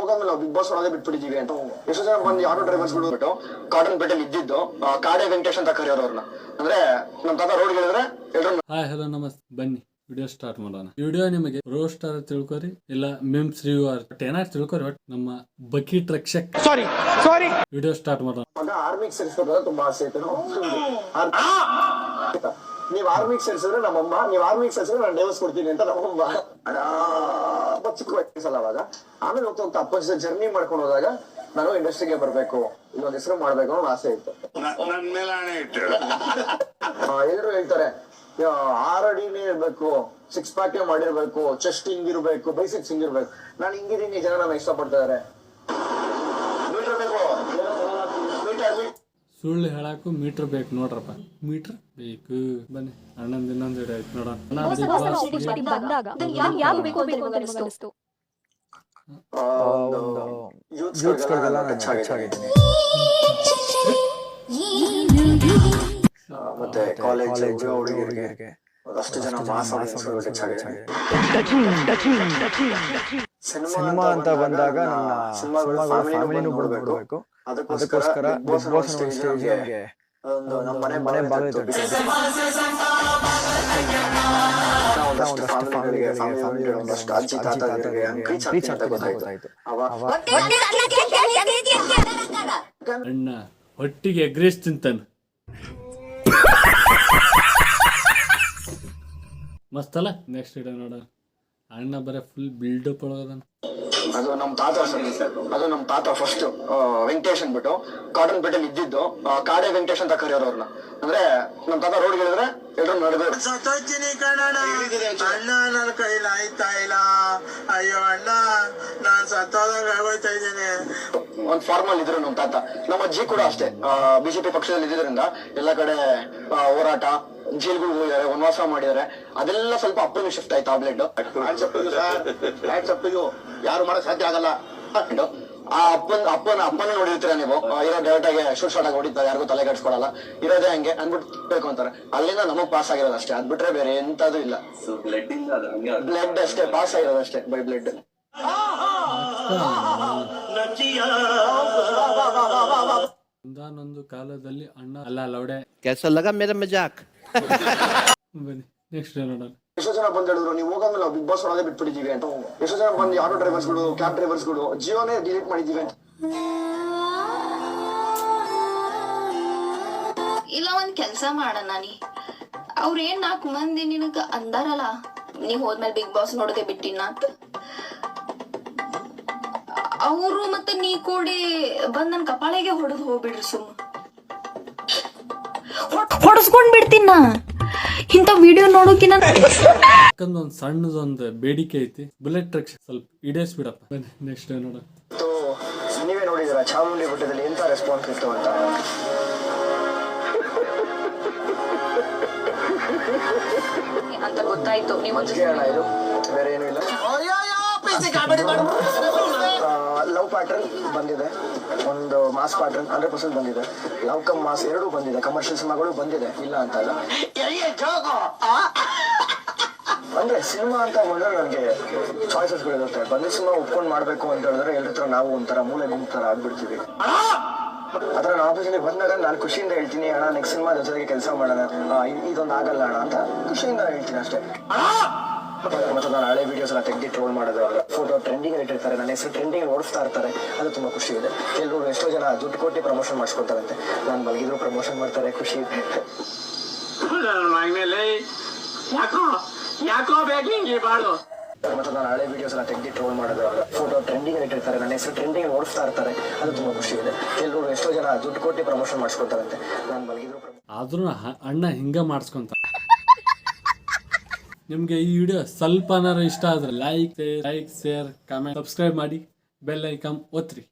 ಹೋಗೋದ್ಮೇಲೆ ನಾವು big boss ಒಳಗೆ ಬಿಟ್ಬಿಟ್ಟಿದೀವಿ ಅಂತ ಎಷ್ಟೋ ಜನ ಬಂದು ಯಾರೋ ಡ್ರೈವರ್ಸ್ಗಳು ಬಿಟ್ಟು ಕಾಟನ್ ಪೇಟೆಲ್ ಇದ್ದಿದ್ದು ಕಾಡೆ ವೆಂಕಟೇಶ್ ಅಂತ ಕರೆಯೋರು ಅವ್ರನ್ನ. ಅಂದ್ರೆ ನಮ್ ತಾತ ರೋಡ್ ಹೇಳಿದ್ರೆ ಎಲ್ರು ಹಾಯ್ ಹಲೋ ನಮಸ್ತೆ. ಬನ್ನಿ ವಿಡಿಯೋ ಸ್ಟಾರ್ಟ್ ಮಾಡೋಣ. ವಿಡಿಯೋ ನಿಮಗೆ ರೋಸ್ಟರ್ ತಿಳ್ಕೊರಿ ಇಲ್ಲ ಮಿಮ್ಸ್ ರಿವ್ಯೂವರ್ ಏನಾದ್ರು ತಿಳ್ಕೊರಿ. ಬಟ್ ನಮ್ಮ bucket Rakshak sorry video start ಮಾಡೋಣ. ಮಗ ಆರ್ಮಿಗೆ ಸೇರಿಸೋದು ತುಂಬಾ ಆಸೆ ಐತೆ. ನೀವ್ ಆರ್ಮಿಗೆ ಸೇರಿಸಿದ್ರೆ ನಮ್ಮಮ್ಮ, ನೀವ್ ಆರ್ಮಿಗೆ ಸೇರಿಸಿದ್ರೆ ನಾನು ಡೈವರ್ಸ್ ಕೊಡ್ತೀನಿ ಅಂತ ನಮ್ಮಮ್ಮ. ಚಿಕ್ಕ ವಯಸ್ಸಲ್ಲ ಅವಾಗ. ಆಮೇಲೆ ಹೋಗ್ತಾ ಹೋಗ್ತಾ ಅಪ್ಪ ಜೊತೆ ಜರ್ನಿ ಮಾಡ್ಕೊಂಡು ಹೋದಾಗ ನಾನು ಇಂಡಸ್ಟ್ರಿಗೆ ಬರ್ಬೇಕು, ಇಲ್ಲೊಂದ್ ಹೆಸರು ಮಾಡ್ಬೇಕು ಅನ್ನೋ ಆಸೆ ಇತ್ತು. ಎಲ್ರು ಹೇಳ್ತಾರೆ 6 ಅಡಿನೇ ಇರ್ಬೇಕು, 6 ಪ್ಯಾಕ್ ಮಾಡಿರ್ಬೇಕು, ಚೆಸ್ಟ್ ಹಿಂಗಿರ್ಬೇಕು, ಬೈಸಿಕ್ಸ್ ಹಿಂಗಿರ್ಬೇಕು. ನಾನು ಹಿಂಗಿದ್ದೀನಿ, ಜನ ನನ್ನ ಇಷ್ಟಪಡ್ತಾರೆ. ಸುಳ್ಳು ಹೇಳಕ್ಕೂ ಮೀಟರ್ ಬೇಕು ನೋಡ್ರಪ್ಪ, ಮೀಟರ್ ಬೇಕು. ಬನ್ನಿ ಅಣ್ಣಂದು ಇನ್ನೊಂದು ವಿಡಿಯೋ ಆಯ್ತು ನೋಡೋಣ. ಮತ್ತೆ ಕಾಲೇಜ್ ಹುಡುಗರಿಗೆ ಅಷ್ಟು ಜನ ಸಿನಿಮಾ ಅಂತ ಬಂದಾಗ ನನ್ನ ಫ್ಯಾಮಿಲಿನೂ ಬಿಡಬೇಕು. ಅದಕ್ಕೋಸ್ಕರ ಬಿಗ್ ಬಾಸ್ ಸ್ಟೇಜ್ಗೆ ಮನೆ ಬಾಗಿಲು ತಟ್ಟಿದ್ದೆ. ಒಂದಷ್ಟು ಫ್ಯಾಮಿಲಿಗಳಿಗೆ ಒಂದಷ್ಟು ಅಜ್ಜಿ ತಾತರಿಗೆ ರೀಚ್ ಆಗ್ತಾ ಗೊತ್ತಾಯ್ತು. ಅಣ್ಣ ಹೊಟ್ಟಿಗೆ ಎಗ್ರೇಸ್ ತಿಂತಾನ, ಮಸ್ತಲ್ಲ. ನೆಕ್ಸ್ಟ್ ವಿಡಿಯೋ ನೋಡೋಣ. ಅಣ್ಣ ಬರೀ ಫುಲ್ ಬಿಲ್ಡಪ್ ಒಳಗದಾನ. ಅದು ನಮ್ ತಾತ ಫಸ್ಟ್ ವೆಂಕಟೇಶ್ ಅಂದ್ಬಿಟ್ಟು ಕಾಟನ್ ಪೇಟೆಲ್ ಇದ್ದಿದ್ದು ಕಾಡೆ ವೆಂಕಟೇಶ್ ಅಂತ ಕರೆಯೋರು ಅವ್ರನ್ನ. ಅಂದ್ರೆ ನಮ್ ತಾತ ರೋಡ್ ಹೇಳಿದ್ರೆ ಎಲ್ರು ನಡೆದು ಸತ್ತೋಗ್ತೀನಿ ಕಣಣ್ಣ, ಅಣ್ಣ ನನ್ನ ಕೈಲಿ ಆಯ್ತಾ ಇಲ್ಲ, ಅಯ್ಯೋ ಅಣ್ಣ ನಾನ್ ಸತ್ತೋದಾಗ ಆಗೋಯ್ತಾ ಇದ್ದೀನಿ. ಒಂದ್ ಫಾರ್ಮಲ್ ಇದ್ರು ನಮ್ ತಾತ. ನಮ್ಮ ಅಜ್ಜಿ ಕೂಡ ಅಷ್ಟೇ ಬಿಜೆಪಿ ಪಕ್ಷದಲ್ಲಿ ಇದ್ದಿದ್ರಿಂದ ಎಲ್ಲ ಕಡೆ ಹೋರಾಟ, ಜೈಲ್ಗಳು ಹೋಗಿದ್ದಾರೆ, ವನವಾಸ ಮಾಡಿದ್ದಾರೆ. ಅದೆಲ್ಲ ಸ್ವಲ್ಪ ಅಪ್ಪನಿಗೆ ಶಿಫ್ಟ್ ಆಯ್ತು ಆ ಬ್ಲಡ್. ಯಾರು ಮಾಡಕ್ ಸಾಧ್ಯ ಆಗಲ್ಲ. ಆ ಅಪ್ಪನ ನೋಡಿರ್ತೀರ ನೀವು, ಇರೋ ಡೈರೆಕ್ಟ್ ಆಗಿ ಶೂಟ್ ಶಾಟ್ ಆಗಿ ಹೊಡಿತಾರೆ, ಯಾರಿಗೂ ತಲೆ ಕೆಡ್ಸ್ಕೊಡಲ್ಲ, ಇರೋದೇ ಹಂಗೆ ಅಂದ್ಬಿಟ್ಟು ಬೇಕು ಅಂತಾರೆ. ಅಲ್ಲಿಂದ ನಮಗ್ ಪಾಸ್ ಆಗಿರೋದು ಅಷ್ಟೇ, ಅದ್ ಬಿಟ್ರೆ ಬೇರೆ ಎಂತದು ಇಲ್ಲ. ಬ್ಲಡ್ ಅಷ್ಟೇ ಪಾಸ್ ಆಗಿರೋದು ಅಷ್ಟೇ, ಬೈ ಬ್ಲಡ್. ಒಂದಾನೊಂದು ಕಾಲದಲ್ಲಿ ಅಣ್ಣ ಅಲ್ಲ ಲೌಡೆ कैसा लगा मेरा मजाक? ಬನ್ನಿ ನೆಕ್ಸ್ಟ್ ನೋಡೋಣ. ಎಷ್ಟೋ ಜನ ಬಂದ್ ಹೇಳಿದ್ರು ನೀವು ಹೋಗೋದ್ಮೇಲೆ ನಾವು ಬಿಗ್ ಬಾಸ್ ಒಳಗೆ ಬಿಟ್ಬಿಟ್ಟಿದೀವಿ ಅಂತ. ಎಷ್ಟೋ ಜನ ಬಂದು ಯಾರೋ ಡ್ರೈವರ್ಸ್ಗಳು, ಕ್ಯಾಬ್ ಡ್ರೈವರ್ಸ್ಗಳು ಜಿಯೋನೇ ಡಿಲೀಟ್ ಮಾಡಿದೀವಿ ಅಂತ. ಇಲ್ಲ ಒಂದ್ ಕೆಲ್ಸ ಮಾಡೋಣ, ನೀ ಅವ್ರೇನ್ 4 ಮಂದಿ ನಿನಗ ಅಂದಾರಲ್ಲ ನೀ ಹೋದ್ಮೇಲೆ ಬಿಗ್ ಬಾಸ್ ನೋಡದೆ ಬಿಟ್ಟಿನ ಅಂತ. ಅವರು ಮತ್ತೆ ನೀ ಕೂಡಿ ಬಂದ್ ನನ್ ಕಪಾಳಿಗೆ ಹೊಡೆದು ಹೋಗ್ಬಿಡ್ರಿ. ಸುಮ್ಮ ಹೊಡಸ್ಕೊಂಡ್ ಬಿಡ್ತೀನ ಇಂತ ವಿಡಿಯೋ ನೋಡೋಕಿನ. ಒಂದ್ ಸಣ್ಣದೊಂದು ಬೇಡಿಕೆ ಐತಿ, ಬುಲೆಟ್ ಟ್ರಕ್ ಸ್ವಲ್ಪ ಈಡೇರಿಸ್ಬಿಡಪ್ಪ. ಬನ್ನಿ ನೆಕ್ಸ್ಟ್ ನೋಡೋಣ. ನೀವೇ ನೋಡಿದಿರ ಚಾಮುಂಡಿ ಬೆಟ್ಟದಲ್ಲಿ ಎಂತ ರೆಸ್ಪಾನ್ಸ್ ಇತ್ತು ಅಂತ. ಅಂತ ಗೊತ್ತಾಯ್ತು. ನೀವೊಂದು ಇದು ಬೇರೆ ಏನು ಇಲ್ಲ. ಲವ್ ಪ್ಯಾಟರ್ನ್ ಬಂದಿದೆ, ಒಂದು ಮಾಸ್ ಪ್ಯಾಟರ್ನ್ 100% ಬಂದಿದೆ. ಲವ್ ಕಮ್ ಮಾಸ್ ಎರಡೂ ಬಂದಿದೆ, ಕಮರ್ಷಿಯಲ್ ಸಿನಿಮಾಗಳು ಬಂದಿದೆ, ಇಲ್ಲ ಅಂತ ಅಲ್ಲ. ಅಂದ್ರೆ ಸಿನಿಮಾ ಅಂತ ಬಂದ್ರೆ ನನಗೆ ಚಾಯ್ಸಸ್ಗಳಿರುತ್ತೆ. ಬಂದ ಸಿನಿಮಾ ಒಪ್ಕೊಂಡ್ ಮಾಡ್ಬೇಕು ಅಂತ ಹೇಳಿದ್ರೆ ಎಲ್ಲರ ಹತ್ರ ನಾವು ಒಂಥರ ಮೂಲೆ ಗುಂಪು ತರ ಆಗ್ಬಿಡ್ತೀವಿ. ಅದ್ರ ನಾನು ಆಪೋಸಿಟ್ ಬಂದಾಗ ನಾನು ಖುಷಿಯಿಂದ ಹೇಳ್ತೀನಿ, ಅಣ್ಣ ನೆಕ್ಸ್ಟ್ ಸಿನಿಮಾ ಜೊತೆಗೆ ಕೆಲಸ ಮಾಡೋಣ, ಇದೊಂದು ಆಗಲ್ಲ ಅಣ್ಣ ಅಂತ ಖುಷಿಯಿಂದ ಹೇಳ್ತೀನಿ ಅಷ್ಟೇ. ಮತ್ತೆ ನಾನು ಹಳೆ ವಿಡಿಯೋಸ್ ಎಲ್ಲ ತೆಗ್ದು ಟ್ರೋಲ್ ಮಾಡೋದು, ಫೋಟೋ ಟ್ರೆಂಡಿಂಗ್ ಇಟ್ಟಿರ್ತಾರೆ, ನನ್ನ ಹೆಸರು ಟ್ರೆಂಡಿಂಗ್ ಓಡಿಸ್ತಾ ಇರ್ತಾರೆ, ಅದು ತುಂಬಾ ಖುಷಿ ಇದೆ. ಎಲ್ಲರೂ ಎಷ್ಟೋ ಜನ ದುಡ್ಡು ಕೊಟ್ಟು ಪ್ರಮೋಷನ್ ಮಾಡಿಸ್ಕೊತಾರಂತೆ, ನಾನು ಮಲಗಿದ್ರು ಪ್ರಮೋಷನ್ ಮಾಡ್ತಾರೆ, ಖುಷಿ ಇದೆ. ಮತ್ತೆ ನಾನು ಹಳೆ ವಿಡಿಯೋಸ್ ಎಲ್ಲ ತೆಗ್ದು ಟ್ರೋಲ್ ಮಾಡೋದು, ಫೋಟೋ ಟ್ರೆಂಡಿಂಗ್ ಇಟ್ಟಿರ್ತಾರೆ, ನನ್ನ ಹೆಸರು ಟ್ರೆಂಡಿಂಗ್ ಓಡಿಸ್ತಾ ಇರ್ತಾರೆ, ಅದು ತುಂಬಾ ಖುಷಿ ಇದೆ. ಎಲ್ಲರೂ ಎಷ್ಟೋ ಜನ ದುಡ್ಡು ಕೊಟ್ಟು ಪ್ರಮೋಷನ್ ಮಾಡಿಸ್ಕೊತಾರಂತೆ, ನಾನು ಮಲಗಿದ್ರು. ಆದ್ರೂ ಅಣ್ಣ ಹಿಂಗ ಮಾಡಿಸ್ಕೊಂತ. ನಿಮ್ಗೆ ಈ ವಿಡಿಯೋ ಸ್ವಲ್ಪ ಇಷ್ಟ ಆದ್ರೆ ಲೈಕ್ ಶೇರ್ ಕಮೆಂಟ್ ಸಬ್ಸ್ಕ್ರೈಬ್ ಮಾಡಿ, ಬೆಲ್ ಐಕಾನ್ ಒತ್ತಿ.